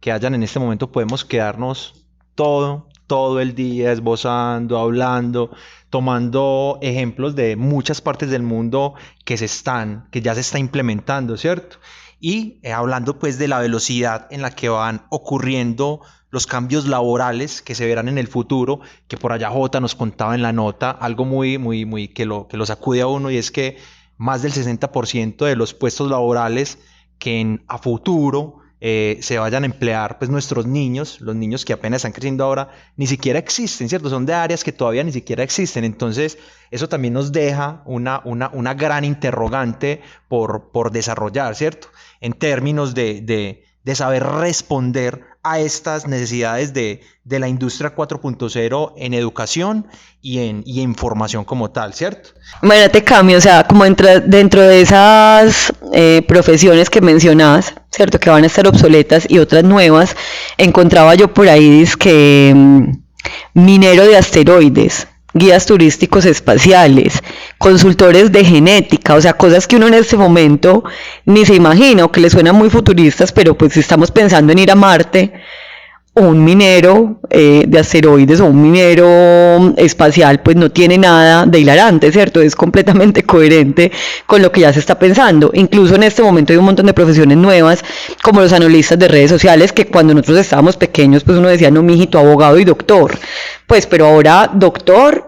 que hayan en este momento podemos quedarnos todo el día esbozando, hablando, tomando ejemplos de muchas partes del mundo que ya se está implementando, ¿cierto? Y hablando pues de la velocidad en la que van ocurriendo los cambios laborales que se verán en el futuro, que por allá Jota nos contaba en la nota, algo muy que lo sacude a uno, y es que más del 60% de los puestos laborales que a futuro se vayan a emplear pues nuestros niños, los niños que apenas están creciendo ahora, ni siquiera existen, ¿cierto? Son de áreas que todavía ni siquiera existen. Entonces, eso también nos deja una gran interrogante por desarrollar, ¿cierto? En términos de saber responder a estas necesidades de la industria 4.0 en educación y en formación como tal, ¿cierto? Imagínate, Cami, o sea, como dentro de esas profesiones que mencionabas, ¿cierto? Que van a estar obsoletas y otras nuevas, encontraba yo por ahí que minero de asteroides, guías turísticos espaciales, consultores de genética, o sea, cosas que uno en este momento ni se imagina o que le suenan muy futuristas, pero pues si estamos pensando en ir a Marte, un minero de asteroides o un minero espacial pues no tiene nada de hilarante, ¿cierto? Es completamente coherente con lo que ya se está pensando. Incluso en este momento hay un montón de profesiones nuevas, como los analistas de redes sociales, que cuando nosotros estábamos pequeños pues uno decía, no, mijito, abogado y doctor. Pues, pero ahora doctor,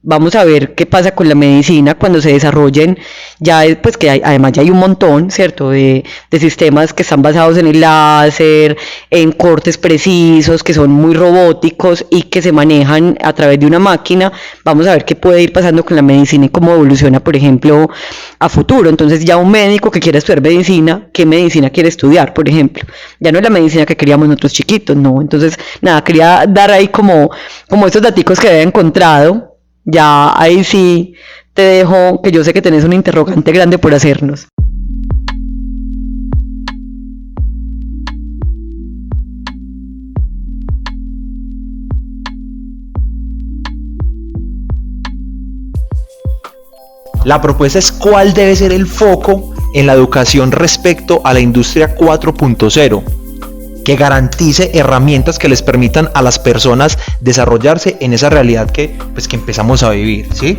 vamos a ver qué pasa con la medicina cuando se desarrollen, ya pues que además ya hay un montón, ¿cierto? De sistemas que están basados en el láser, en cortes precisos, que son muy robóticos y que se manejan a través de una máquina. Vamos a ver qué puede ir pasando con la medicina y cómo evoluciona, por ejemplo, a futuro. Entonces ya un médico que quiera estudiar medicina, ¿qué medicina quiere estudiar, por ejemplo? Ya no es la medicina que queríamos nosotros chiquitos, ¿no? Entonces, nada, quería dar ahí como estos daticos que había encontrado. Ya ahí sí te dejo, que yo sé que tenés un interrogante grande por hacernos. La propuesta es cuál debe ser el foco en la educación respecto a la industria 4.0. Que garantice herramientas que les permitan a las personas desarrollarse en esa realidad que empezamos a vivir, ¿sí?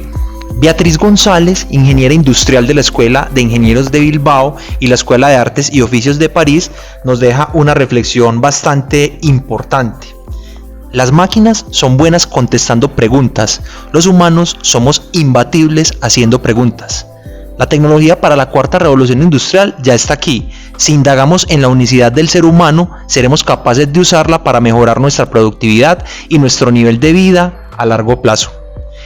Beatriz González, ingeniera industrial de la Escuela de Ingenieros de Bilbao y la Escuela de Artes y Oficios de París, nos deja una reflexión bastante importante. Las máquinas son buenas contestando preguntas, los humanos somos imbatibles haciendo preguntas. La tecnología para la cuarta revolución industrial ya está aquí. Si indagamos en la unicidad del ser humano, seremos capaces de usarla para mejorar nuestra productividad y nuestro nivel de vida a largo plazo.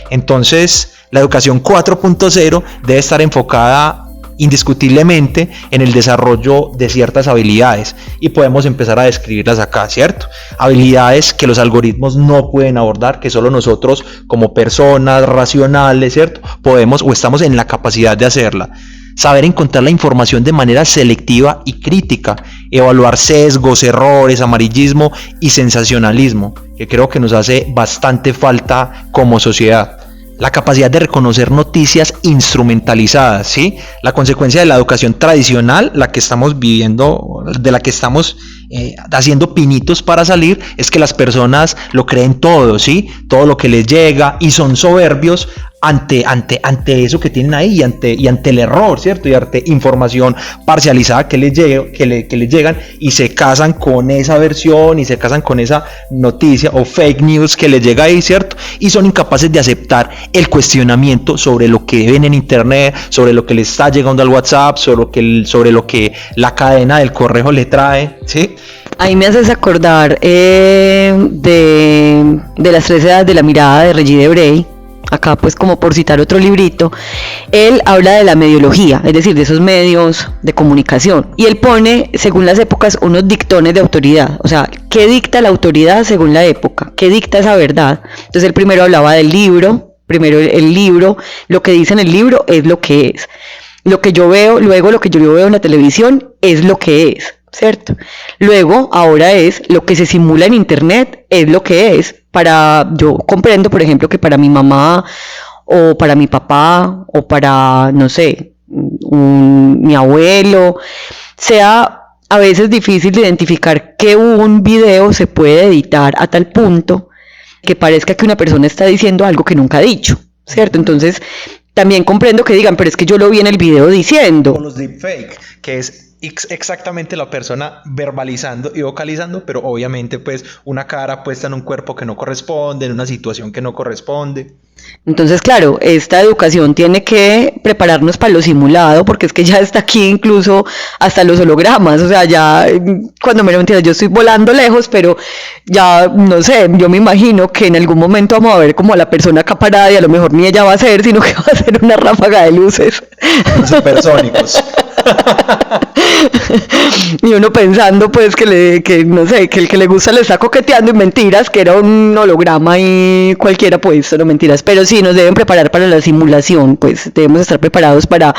Entonces, la educación 4.0 debe estar enfocada indiscutiblemente en el desarrollo de ciertas habilidades y podemos empezar a describirlas acá, ¿cierto? Habilidades que los algoritmos no pueden abordar, que solo nosotros como personas racionales, ¿cierto? Podemos o estamos en la capacidad de hacerla. Saber encontrar la información de manera selectiva y crítica, evaluar sesgos, errores, amarillismo y sensacionalismo, que creo que nos hace bastante falta como sociedad. La capacidad de reconocer noticias instrumentalizadas, ¿sí? La consecuencia de la educación tradicional, la que estamos viviendo, de la que estamos haciendo pinitos para salir, es que las personas lo creen todo, ¿sí? Todo lo que les llega y son soberbios ante eso que tienen ahí y ante el error, ¿cierto? Y ante información parcializada que les llegan y se casan con esa versión y se casan con esa noticia o fake news que les llega ahí, ¿cierto? Y son incapaces de aceptar el cuestionamiento sobre lo que ven en internet, sobre lo que les está llegando al WhatsApp, sobre lo que la cadena del correo le trae, ¿sí? Ahí me haces acordar de las 3 edades de la mirada de Regis Debray. Acá pues como por citar otro librito, él habla de la mediología, es decir, de esos medios de comunicación, y él pone según las épocas unos dictones de autoridad, o sea, ¿qué dicta la autoridad según la época? ¿Qué dicta esa verdad? Entonces él primero hablaba del libro, el libro, lo que dice en el libro es lo que es, lo que yo veo, luego lo que yo veo en la televisión es lo que es, ¿cierto? Luego, ahora es lo que se simula en internet, es lo que es. Yo comprendo, por ejemplo, que para mi mamá o para mi papá o para, no sé, mi abuelo, sea a veces difícil de identificar que un video se puede editar a tal punto que parezca que una persona está diciendo algo que nunca ha dicho, ¿cierto? Entonces, también comprendo que digan, pero es que yo lo vi en el video diciendo. Con los deepfake, que es exactamente la persona verbalizando y vocalizando, pero obviamente pues una cara puesta en un cuerpo que no corresponde, en una situación que no corresponde. Entonces, claro, esta educación tiene que prepararnos para lo simulado, porque es que ya está aquí incluso hasta los hologramas, o sea, ya cuando me lo entiendes, yo estoy volando lejos, pero ya, no sé, yo me imagino que en algún momento vamos a ver como a la persona acá parada y a lo mejor ni ella va a ser, sino que va a ser una ráfaga de luces. Los supersónicos. Y uno pensando pues que no sé, que el que le gusta le está coqueteando y mentiras, que era un holograma y cualquiera pues, no mentiras, pero sí nos deben preparar para la simulación, pues debemos estar preparados para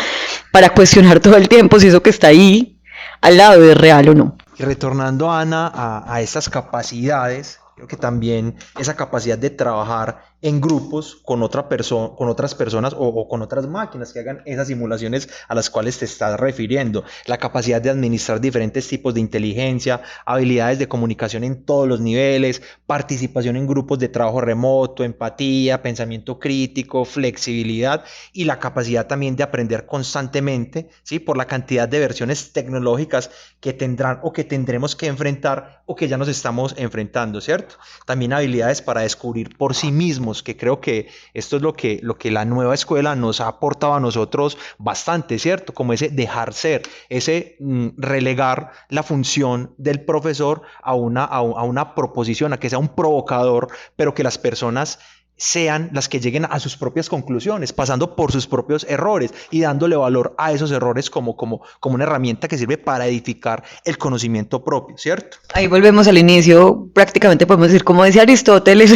cuestionar todo el tiempo si eso que está ahí al lado es real o no. Y retornando, Ana, a estas capacidades, creo que también esa capacidad de trabajar en grupos con con otras personas o con otras máquinas que hagan esas simulaciones a las cuales te estás refiriendo, la capacidad de administrar diferentes tipos de inteligencia, habilidades de comunicación en todos los niveles, participación en grupos de trabajo remoto, empatía, pensamiento crítico, flexibilidad y la capacidad también de aprender constantemente, ¿sí? Por la cantidad de versiones tecnológicas que tendrán o que tendremos que enfrentar o que ya nos estamos enfrentando, ¿cierto? También habilidades para descubrir por sí mismos, que creo que esto es lo que la nueva escuela nos ha aportado a nosotros bastante, ¿cierto? Como ese dejar ser, ese relegar la función del profesor a una proposición, a que sea un provocador, pero que las personas sean las que lleguen a sus propias conclusiones, pasando por sus propios errores y dándole valor a esos errores como una herramienta que sirve para edificar el conocimiento propio, ¿cierto? Ahí volvemos al inicio, prácticamente podemos decir como decía Aristóteles,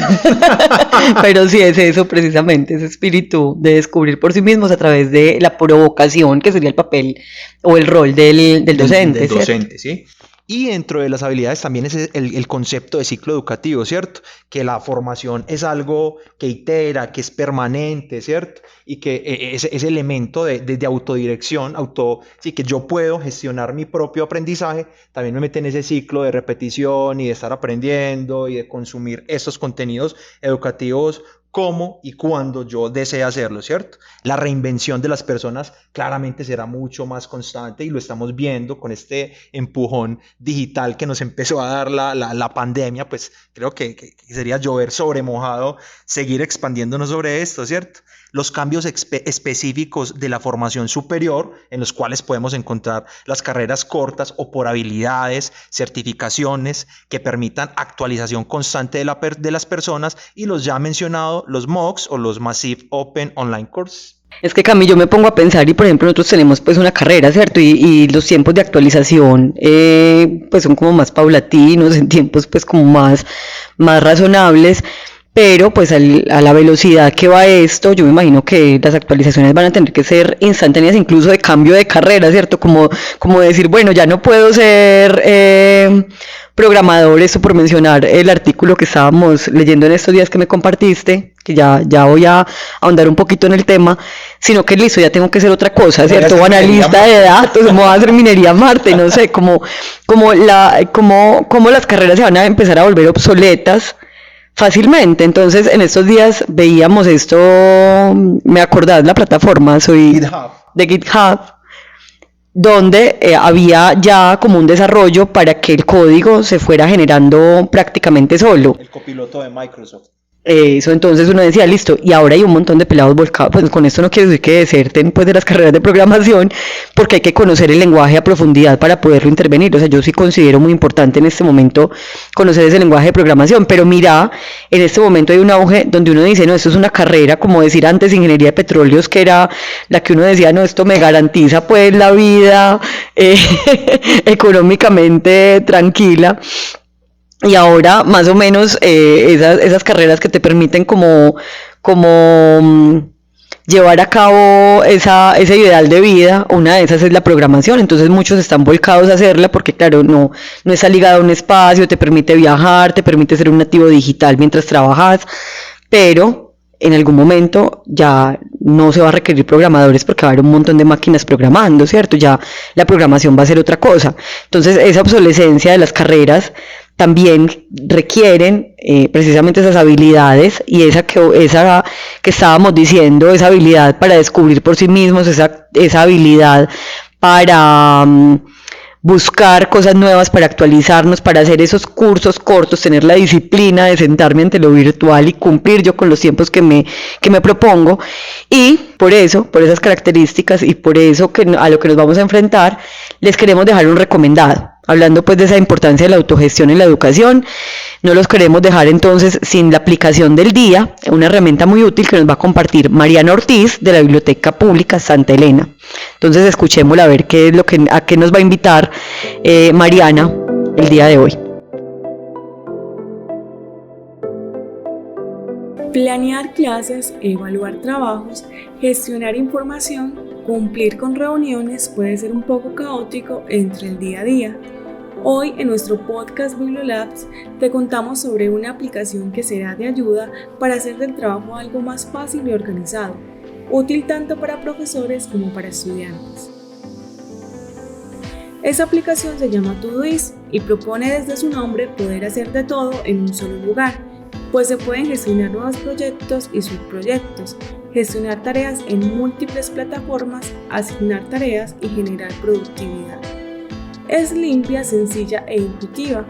pero sí es eso precisamente, ese espíritu de descubrir por sí mismos a través de la provocación, que sería el papel o el rol del docente. Del docente, ¿sí? Y dentro de las habilidades también es el concepto de ciclo educativo, ¿cierto? Que la formación es algo que itera, que es permanente, ¿cierto? Y que ese elemento de autodirección, sí, que yo puedo gestionar mi propio aprendizaje, también me mete en ese ciclo de repetición y de estar aprendiendo y de consumir esos contenidos educativos cómo y cuándo yo desee hacerlo, ¿cierto? La reinvención de las personas claramente será mucho más constante y lo estamos viendo con este empujón digital que nos empezó a dar la pandemia, pues creo que sería llover sobre mojado seguir expandiéndonos sobre esto, ¿cierto? Los cambios específicos de la formación superior en los cuales podemos encontrar las carreras cortas o por habilidades, certificaciones que permitan actualización constante de las personas y los ya mencionados, los MOOCs o los Massive Open Online Courses. Es que Cami, yo me pongo a pensar y por ejemplo nosotros tenemos pues una carrera, ¿cierto? Y los tiempos de actualización pues son como más paulatinos, en tiempos pues como más razonables. Pero pues a la velocidad que va esto, yo me imagino que las actualizaciones van a tener que ser instantáneas, incluso de cambio de carrera, ¿cierto? Como decir, bueno, ya no puedo ser programador, eso por mencionar el artículo que estábamos leyendo en estos días que me compartiste, que ya voy a ahondar un poquito en el tema, sino que listo, ya tengo que ser otra cosa, ¿cierto? O analista de datos, como va a hacer minería Marte, no sé, como las carreras se van a empezar a volver obsoletas fácilmente. Entonces en estos días veíamos esto, me acordás la plataforma, soy de GitHub, donde había ya como un desarrollo para que el código se fuera generando prácticamente solo. El copiloto de Microsoft. Eso, entonces uno decía, listo, y ahora hay un montón de pelados volcados, pues con esto no quiero decir que deserten pues de las carreras de programación, porque hay que conocer el lenguaje a profundidad para poderlo intervenir. O sea, yo sí considero muy importante en este momento conocer ese lenguaje de programación, pero mira, en este momento hay un auge donde uno dice, no, esto es una carrera, como decir antes ingeniería de petróleos, que era la que uno decía, no, esto me garantiza pues la vida económicamente tranquila. Y ahora más o menos esas carreras que te permiten como llevar a cabo ese ideal de vida, una de esas es la programación. Entonces muchos están volcados a hacerla porque claro, no está ligada a un espacio, te permite viajar, te permite ser un nativo digital mientras trabajas, pero en algún momento ya no se va a requerir programadores porque va a haber un montón de máquinas programando, ¿cierto? Ya la programación va a ser otra cosa. Entonces esa obsolescencia de las carreras también requieren precisamente esas habilidades y esa que estábamos diciendo, esa habilidad para descubrir por sí mismos, esa habilidad para buscar cosas nuevas para actualizarnos, para hacer esos cursos cortos, tener la disciplina de sentarme ante lo virtual y cumplir yo con los tiempos que me propongo. Y por eso, por esas características y por eso a lo que nos vamos a enfrentar, les queremos dejar un recomendado. Hablando pues de esa importancia de la autogestión en la educación, no los queremos dejar entonces sin la aplicación del día, una herramienta muy útil que nos va a compartir Mariana Ortiz de la Biblioteca Pública Santa Elena. Entonces escuchémosla a ver a qué nos va a invitar Mariana el día de hoy. Planear clases, evaluar trabajos, gestionar información, cumplir con reuniones puede ser un poco caótico entre el día a día. Hoy en nuestro podcast Bibliolabs te contamos sobre una aplicación que será de ayuda para hacer del trabajo algo más fácil y organizado, útil tanto para profesores como para estudiantes. Esa aplicación se llama Todoist y propone desde su nombre poder hacer de todo en un solo lugar, pues se pueden gestionar nuevos proyectos y subproyectos, gestionar tareas en múltiples plataformas, asignar tareas y generar productividad. Es limpia, sencilla e intuitiva.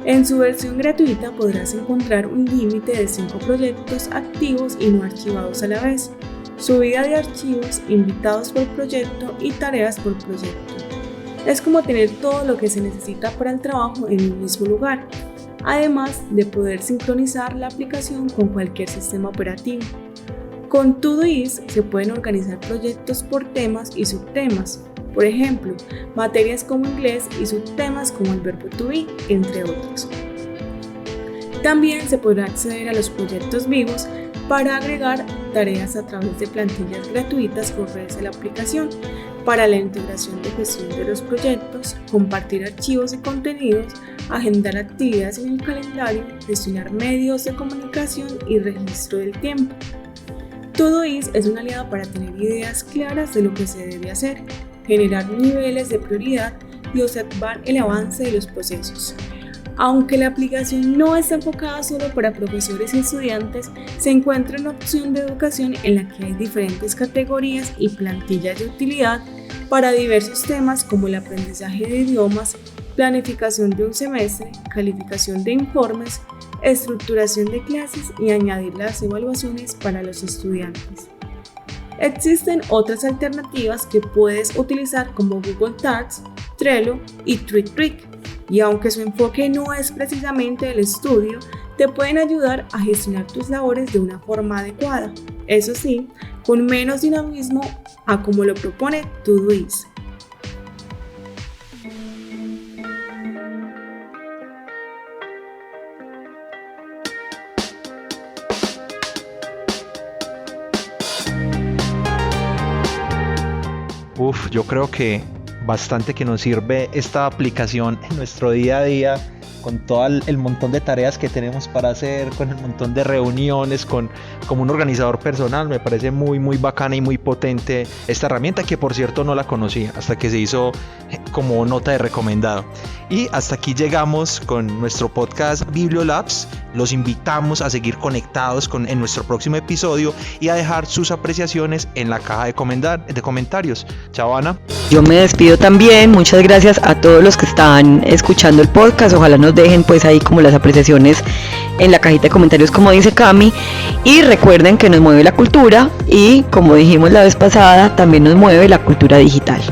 En su versión gratuita podrás encontrar un límite de 5 proyectos activos y no archivados a la vez, subida de archivos, invitados por proyecto y tareas por proyecto. Es como tener todo lo que se necesita para el trabajo en un mismo lugar, además de poder sincronizar la aplicación con cualquier sistema operativo. Con Todoist se pueden organizar proyectos por temas y subtemas, por ejemplo, materias como inglés y subtemas como el verbo to be, entre otros. También se podrá acceder a los proyectos vivos para agregar tareas a través de plantillas gratuitas por redes de la aplicación, para la integración de gestión de los proyectos, compartir archivos y contenidos, agendar actividades en el calendario, gestionar medios de comunicación y registro del tiempo. Todoist es una aliada para tener ideas claras de lo que se debe hacer, generar niveles de prioridad y observar el avance de los procesos. Aunque la aplicación no está enfocada solo para profesores y estudiantes, se encuentra una opción de educación en la que hay diferentes categorías y plantillas de utilidad para diversos temas como el aprendizaje de idiomas, planificación de un semestre, calificación de informes, estructuración de clases y añadir las evaluaciones para los estudiantes. Existen otras alternativas que puedes utilizar como Google Tasks, Trello y TweetTrick, y aunque su enfoque no es precisamente el estudio, te pueden ayudar a gestionar tus labores de una forma adecuada, eso sí, con menos dinamismo a como lo propone Todoist. Yo creo que bastante que nos sirve esta aplicación en nuestro día a día, con todo el montón de tareas que tenemos para hacer, con el montón de reuniones, como un organizador personal. Me parece muy muy bacana y muy potente esta herramienta, que por cierto no la conocía hasta que se hizo como nota de recomendado. Y hasta aquí llegamos con nuestro podcast Bibliolabs. Los invitamos a seguir conectados en nuestro próximo episodio y a dejar sus apreciaciones en la caja de comentarios. Chao, Ana. Yo me despido también. Muchas gracias a todos los que están escuchando el podcast. Ojalá nos dejen pues ahí como las apreciaciones en la cajita de comentarios, como dice Cami. Y recuerden que nos mueve la cultura y, como dijimos la vez pasada, también nos mueve la cultura digital.